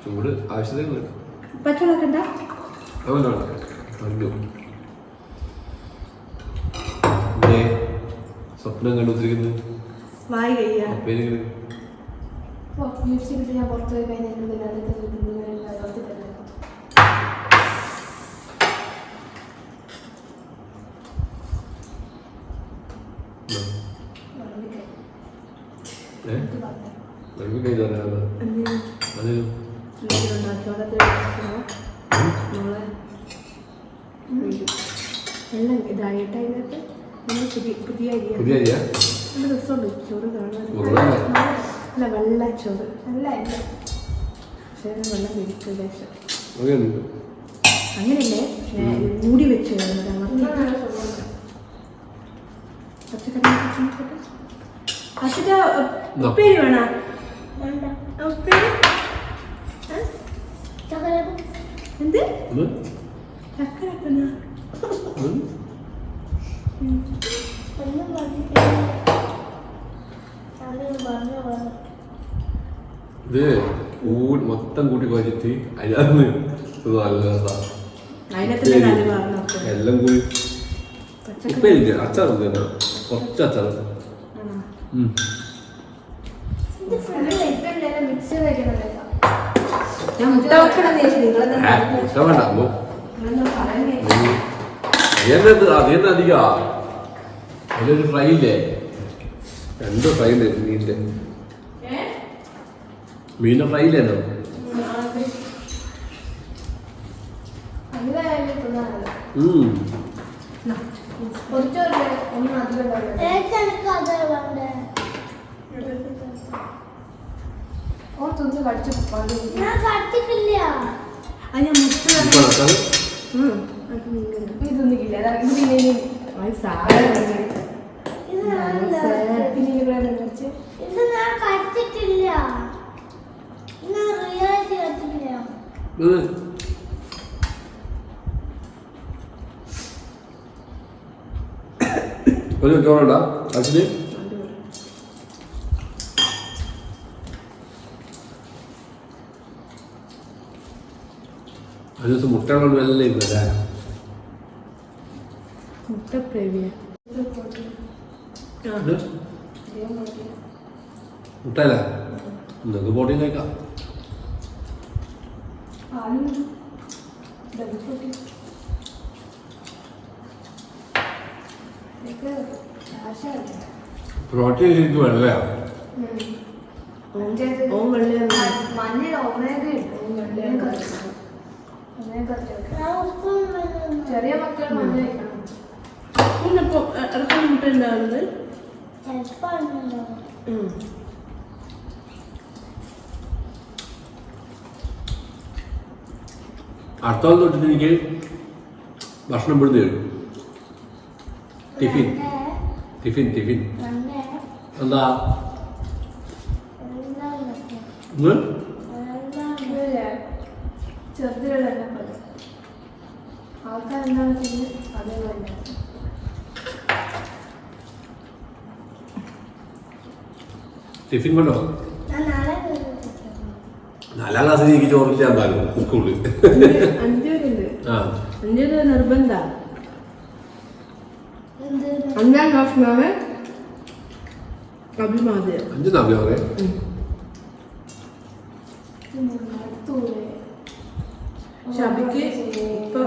ചൂട് ആവശ്യത്തിന് പച്ചവെള്ളമൊക്കെ ഉണ്ടാ സ്വപ്നം കണ്ടുത്തിരിക്കുന്നത് വായി കഴിയാ ഞാൻ പുറത്തു പോയി കഴിഞ്ഞാൽ എല്ലാം ഇതായിട്ട് അതിനകത്ത് പുതിയ പുതിയ അരിയ നല്ല രസമുണ്ട് ചോറ് കാണാൻ. അല്ല വെള്ളച്ചോറ് നല്ല പക്ഷേ വെള്ളം പിടിക്കില്ല. അങ്ങനെയല്ലേ മൂടി വെച്ച് പച്ചക്കറി ഉപ്പേരി വേണോ? ഉപ്പേരി എന്ത് ചക്കരപ്പന ഇത് മൊത്തം കൂട്ടി കുഴച്ചിട്ട് അതിനകത്ത് എല്ലാം കൂടി ഉപ്പേരില്ല അച്ചാർ കുറച്ച് അച്ചാർ അതന്നെ അധിക അതിലൊരു ഫ്രൈ ഇല്ലേ 2 ഫ്രൈ ഉണ്ട് മീനിന്റെ ഫ്രൈ ഇല്ലേനോ ഒരു ചോറുണ്ടാ അച്ഛന് ഒരു ദിവസം മുട്ടകളുടെ വെള്ളം ഇരുന്നല്ലേ മുട്ടല്ല നിങ്ങൾക്ക് പ്രോട്ടീൻ കഴിക്കാം. പ്രോട്ടീൻ ശരിക്കും വെള്ളയാണ്. ചെറിയ മക്കൾ മഞ്ഞ മുട്ട ഉണ്ടാവുന്നത് അടുത്ത തൊട്ടിട്ട് എനിക്ക് ഭക്ഷണം പെടുന്നു തരും. ടിഫിൻ ടിഫിൻ ടിഫിൻ എന്താ ചെറുതിലുള്ള ആൾക്കാരെന്താണ് അതേപോലെ ടിഫിൻ കൊണ്ടോ 4ാം ക്ലാസ്സിൽ എനിക്ക് ചോറില്ല സ്കൂളിൽ 5 നിർബന്ധ 5ാം ക്ലാസ്സിലാണ് അഭിമാദ്യം 5 അഭിമാറേ ഷബിക്ക് ഇപ്പൊ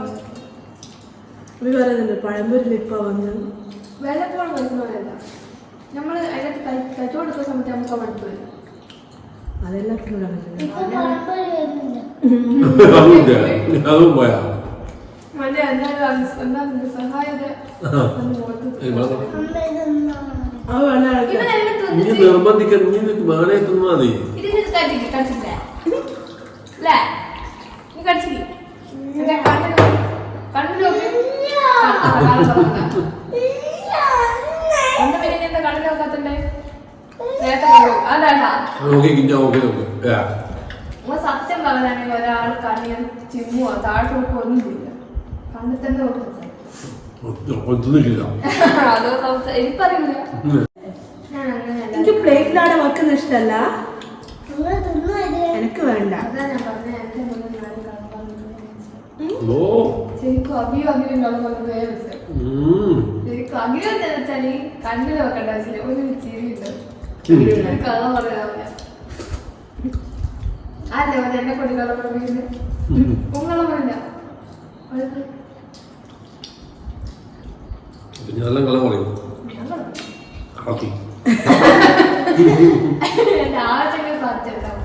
പറയുന്നുണ്ട് പഴമ്പൂരിൽ ഇപ്പൊ വന്ന് വെള്ളപ്പോൾ വരുന്നതല്ല നമ്മൾ അതിനകത്ത് കഴിച്ചു കൊടുക്കുന്ന സമയത്ത് നമുക്ക് മടുപ്പ് വരും. അതെല്ലാം സഹായത നിർബന്ധിക്കാൻ വേണേ തിന്നാ മതി. കണ്ടു ഓക്കെ കിഞ്ഞ ഓക്കെ ഓക്കെ നമ്മൾ സത്യം പറയാണെങ്കിൽ ഒരാൾ കണ്ണിന് ചിമ്മുവോ താഴോട്ട് ഒന്നുമില്ല കണ്ണിൽ തന്നെ നോക്കുന്നത് ഒന്നുമില്ല അതോ എനിക്കറിയില്ല ഞാൻ അങ്ങനെയല്ല എനിക്ക് പ്ലേറ്റിലാണ് വെക്കുന്ന ഇഷ്ടമല്ല എനിക്ക് വേണ്ട അതാ ഞാൻ പറഞ്ഞ എന്റെ മുന്നിൽ ഞാൻ കളപ്പാൻ ഓ ശരിക്കും അഭിയോ അഭിനുണ്ടാവുമ്പോൾ വേറെ ശരിക്കും അഭിയോ എന്താ വെച്ചാൽ കണ്ണിൽ വെക്കേണ്ട ആവശ്യമില്ല ഒരു ചിരിയുണ്ട് കഥ പറയാവില്ല അല്ലേ മറ്റേ എന്നെ കൊടി കള്ളം പറയുന്നത് ഉങ്ങളെ പറയില്ല ഞാനെല്ലാം കള്ളം പറയും കളത്തി എന്റെ ആവശ്യങ്ങൾ സാധിച്ചെടുക്കാം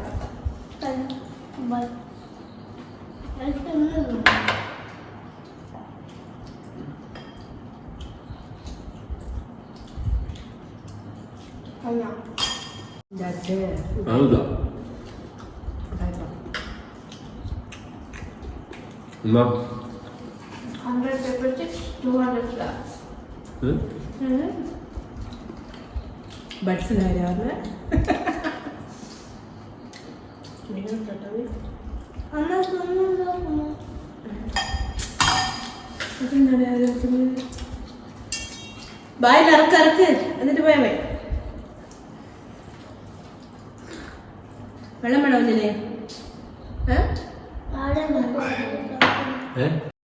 അതാ എന്നാ 100 paper chips, 200 flowers. ബഡ്സിന് കാര്യമാണ് ബായ് ഇറക്ക് എന്നിട്ട് പോയാ മതി വെള്ളം വേണോ കുഞ്ഞിനെ ഏ